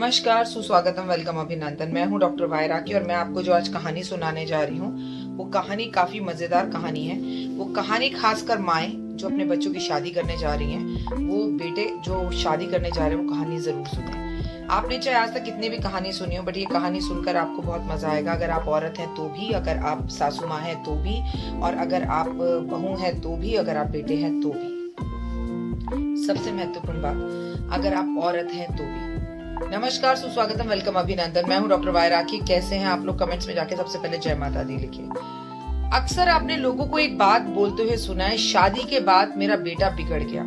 नमस्कार, सुस्वागतम, वेलकम, अभिनंदन। मैं हूं डॉक्टर वायराकी और मैं आपको जो आज कहानी सुनाने जा रही हूं वो कहानी काफी मजेदार कहानी है। वो कहानी खासकर माएं जो अपने बच्चों की शादी करने जा रही हैं, वो बेटे जो शादी करने जा रहे हैं, वो कहानी जरूर सुने। आपने चाहे आज तक कितनी भी कहानी सुनी हो, बट ये कहानी सुनकर आपको बहुत मजा आएगा। अगर आप औरत हैं तो भी, अगर आप सासू माँ हैं तो भी, और अगर आप बहू हैं तो भी, अगर आप बेटे हैं तो भी। सबसे महत्वपूर्ण बात, अगर आप औरत हैं तो भी। नमस्कार, सुस्वागतम, वेलकम, अभिनंदन। मैं हूं डॉक्टर वायराकी। कैसे हैं आप लोग? कमेंट्स में जाके सबसे पहले जय माता दी लिखिए। अक्सर आपने लोगों को एक बात बोलते हुए सुना है, शादी के बाद मेरा बेटा बिगड़ गया।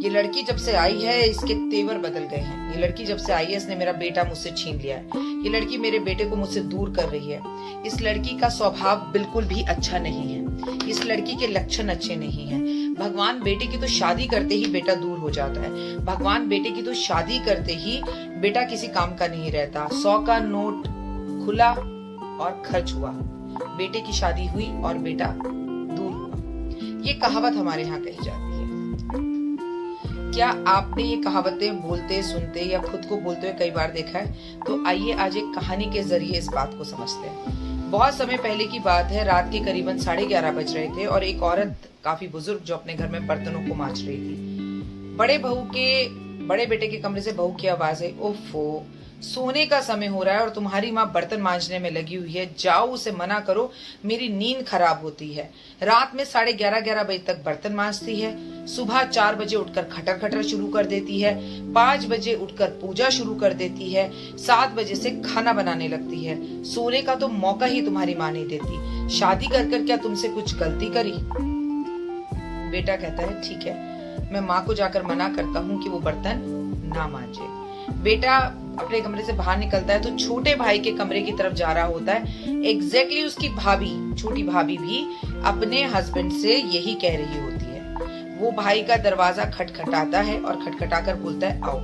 ये लड़की जब से आई है इसके तेवर बदल गए हैं। ये लड़की जब से आई है इसने मेरा बेटा मुझसे छीन लिया है। ये लड़की मेरे बेटे को मुझसे दूर कर रही है। इस लड़की का स्वभाव बिल्कुल भी अच्छा नहीं है। इस लड़की के लक्षण अच्छे नहीं हैं। भगवान बेटे की तो शादी करते ही बेटा दूर हो जाता है। भगवान बेटे की तो शादी करते ही बेटा किसी काम का नहीं रहता। 100 का नोट खुला और खर्च हुआ। बेटे की शादी हुई और बेटा दूर हुआ। ये कहावत हमारे यहाँ कही जाती है। क्या आपने ये कहावतें बोलते, सुनते या खुद को बोलते हुए कई बार देखा है? तो आइए आज एक कहानी के जरिए इस बात को समझते हैं। बहुत समय पहले की बात है। रात के करीबन 11:30 बज रहे थे और एक औरत काफी बुजुर्ग जो अपने घर में बर्तनों को मांज रही थी। बड़े बेटे के कमरे से बहू की आवाज है, ओफो, सोने का समय हो रहा है और तुम्हारी माँ बर्तन मांजने में लगी हुई है। जाओ उसे मना करो, मेरी नींद खराब होती है। रात में 11:30 बजे तक बर्तन मांजती है। सुबह 4 बजे उठकर खटर खटर शुरू कर देती है। 5 बजे उठकर पूजा शुरू कर देती है। 7 बजे से खाना बनाने लगती है। सोने का तो मौका ही तुम्हारी माँ नहीं देती। शादी कर कर क्या तुमसे कुछ गलती करी? बेटा कहता है, ठीक है, मैं माँ को जाकर मना करता हूँ कि वो बर्तन ना मांजे। बेटा अपने कमरे से बाहर निकलता है तो छोटे भाई के कमरे की तरफ जा रहा होता है। एग्जैक्टली उसकी भाभी, छोटी भाभी भी अपने हस्बैंड से यही कह रही होती है। वो भाई का दरवाजा खटखटाता है और खटखटाकर बोलता है, आओ।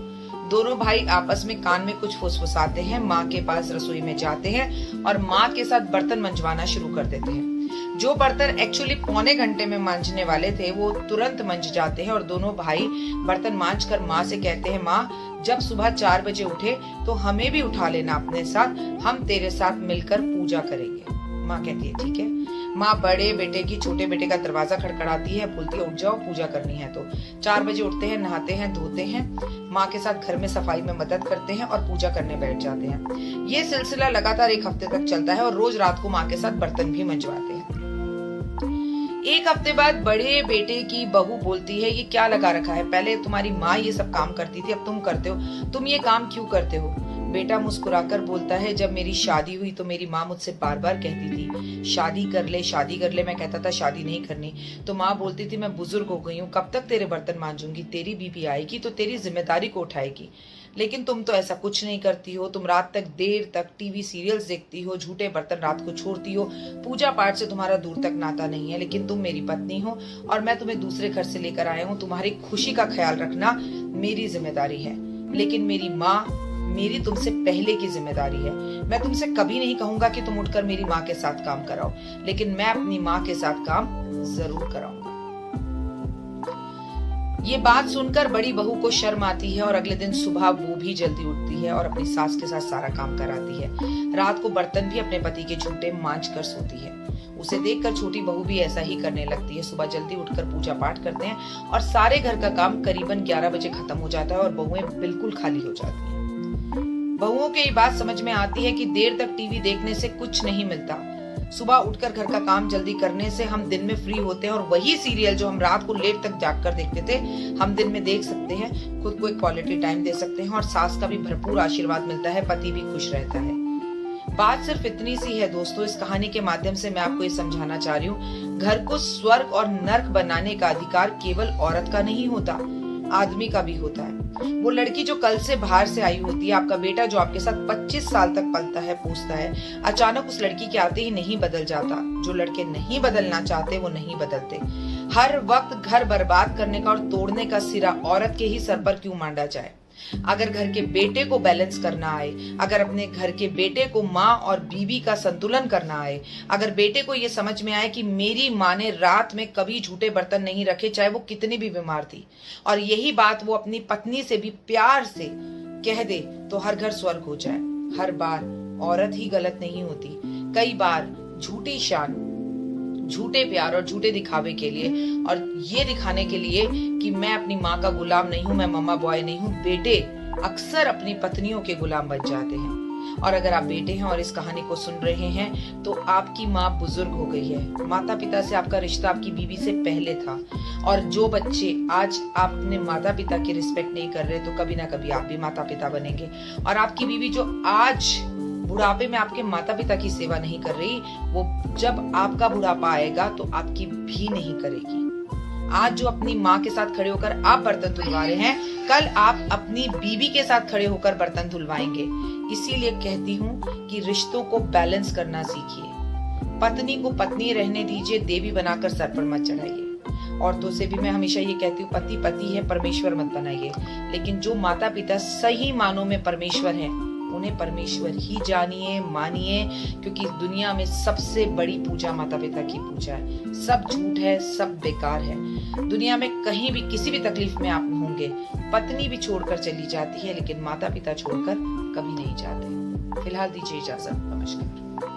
दोनों भाई आपस में कान में कुछ फुसफुसाते हैं। माँ के पास रसोई में जाते हैं और माँ के साथ बर्तन मंजवाना शुरू कर देते हैं। जो बर्तन एक्चुअली पौने घंटे में मांजने वाले थे वो तुरंत मंज जाते हैं और दोनों भाई बर्तन मांज कर माँ से कहते हैं, माँ जब सुबह 4 बजे उठे तो हमें भी उठा लेना अपने साथ, हम तेरे साथ मिलकर पूजा करेंगे। माँ कहती है, ठीक है। माँ बड़े बेटे की छोटे बेटे का दरवाजा खड़खड़ाती है, बोलती है, उठ जाओ, पूजा करनी है। तो 4 बजे उठते हैं, नहाते हैं, धोते हैं, माँ के साथ घर में सफाई में मदद करते हैं और पूजा करने बैठ जाते हैं। ये सिलसिला लगातार 1 हफ्ते तक चलता है और रोज रात को माँ के साथ बर्तन भी मंजवाते हैं। 1 हफ्ते बाद बड़े बेटे की बहू बोलती है, ये क्या लगा रखा है? पहले तुम्हारी माँ ये सब काम करती थी, अब तुम करते हो। तुम ये काम क्यों करते हो? बेटा मुस्कुराकर बोलता है, जब मेरी शादी हुई तो मेरी माँ मुझसे बार बार कहती थी, शादी कर ले, शादी कर ले। मैं कहता था शादी नहीं करनी, तो माँ बोलती थी, मैं बुजुर्ग हो गई हूँ, कब तक तेरे बर्तन मांजूंगी? तेरी बीबी आएगी तो तेरी जिम्मेदारी को उठाएगी। लेकिन तुम तो ऐसा कुछ नहीं करती हो। तुम रात तक देर तक टीवी सीरियल्स देखती हो, झूठे बर्तन रात को छोड़ती हो। पूजा पाठ से तुम्हारा दूर तक नाता नहीं है, लेकिन तुम मेरी पत्नी हो और मैं तुम्हें दूसरे घर से लेकर आया हूँ। तुम्हारी खुशी का ख्याल रखना मेरी जिम्मेदारी है, लेकिन मेरी माँ मेरी तुमसे पहले की जिम्मेदारी है। मैं तुमसे कभी नहीं कहूंगा कि तुम उठकर मेरी माँ के साथ काम कराओ, लेकिन मैं अपनी माँ के साथ काम जरूर कराऊंगा। ये बात सुनकर बड़ी बहू को शर्म आती है और अगले दिन सुबह वो भी जल्दी उठती है और अपनी सास के साथ सारा काम कराती है। रात को बर्तन भी अपने पति के झूठे मांज कर सोती है। उसे देखकर छोटी बहू भी ऐसा ही करने लगती है। सुबह जल्दी उठकर पूजा पाठ करते हैं और सारे घर का काम करीबन 11 बजे खत्म हो जाता है और बहुएं बिल्कुल खाली हो जाती हैं। बहुओं को ये बात समझ में आती है कि देर तक टीवी देखने से कुछ नहीं मिलता। सुबह उठकर घर का काम जल्दी करने से हम दिन में फ्री होते हैं और वही सीरियल जो हम रात को लेट तक जागकर देखते थे हम दिन में देख सकते हैं। खुद को एक क्वालिटी टाइम दे सकते हैं और सास का भी भरपूर आशीर्वाद मिलता है, पति भी खुश रहता है। बात सिर्फ इतनी सी है दोस्तों। इस कहानी के माध्यम से मैं आपको ये समझाना चाह रही हूँ, घर को स्वर्ग और नर्क बनाने का अधिकार केवल औरत का नहीं होता, आदमी का भी होता है। वो लड़की जो कल से बाहर से आई होती है, आपका बेटा जो आपके साथ 25 साल तक पलता है, पूछता है, अचानक उस लड़की के आते ही नहीं बदल जाता। जो लड़के नहीं बदलना चाहते वो नहीं बदलते। हर वक्त घर बर्बाद करने का और तोड़ने का सिरा औरत के ही सर पर क्यों मांडा जाए? अगर घर के बेटे को बैलेंस करना आए, अगर अपने घर के बेटे को माँ और बीवी का संतुलन करना आए, अगर बेटे को ये समझ में आए कि मेरी माँ ने रात में कभी झूठे बर्तन नहीं रखे, चाहे वो कितनी भी बीमार थी, और यही बात वो अपनी पत्नी से भी प्यार से कह दे तो हर घर स्वर्ग हो जाए। हर बार औरत ही गलत नहीं होती। कई बार झूठी शान, झूठे प्यार और झूठे दिखावे के लिए, और ये दिखाने के लिए कि मैं अपनी माँ का गुलाम नहीं हूँ, मैं मम्मा बॉय नहीं हूँ, बेटे अक्सर अपनी पत्नियों के गुलाम बन जाते हैं। और अगर आप बेटे हैं और इस कहानी को सुन रहे हैं तो आपकी माँ बुजुर्ग हो गई है। माता पिता से आपका रिश्ता आपकी बीवी से पहले था। और जो बच्चे आज अपने माता पिता की रिस्पेक्ट नहीं कर रहे, तो कभी ना कभी आप भी माता पिता बनेंगे। और आपकी बीवी जो आज बुढ़ापे में आपके माता पिता की सेवा नहीं कर रही, वो जब आपका बुढ़ापा आएगा तो आपकी भी नहीं करेगी। आज जो अपनी माँ के साथ खड़े होकर आप बर्तन धुलवा रहे हैं, कल आप अपनी बीवी के साथ खड़े होकर बर्तन धुलवाएंगे। इसीलिए कहती हूँ कि रिश्तों को बैलेंस करना सीखिए। पत्नी को पत्नी रहने दीजिए, देवी बनाकर सर पर मत चढ़ाइए। औरतों से भी मैं हमेशा ये कहती हूँ, पति पति है, परमेश्वर मत बनाइए। लेकिन जो माता पिता सही मानों में परमेश्वर हैं, उन्हें परमेश्वर ही जानिए, मानिए, क्योंकि दुनिया में सबसे बड़ी पूजा माता पिता की पूजा है। सब झूठ है, सब बेकार है। दुनिया में कहीं भी किसी भी तकलीफ में आप होंगे, पत्नी भी छोड़कर चली जाती है, लेकिन माता पिता छोड़कर कभी नहीं जाते। फिलहाल दीजिए इजाजत। नमस्कार।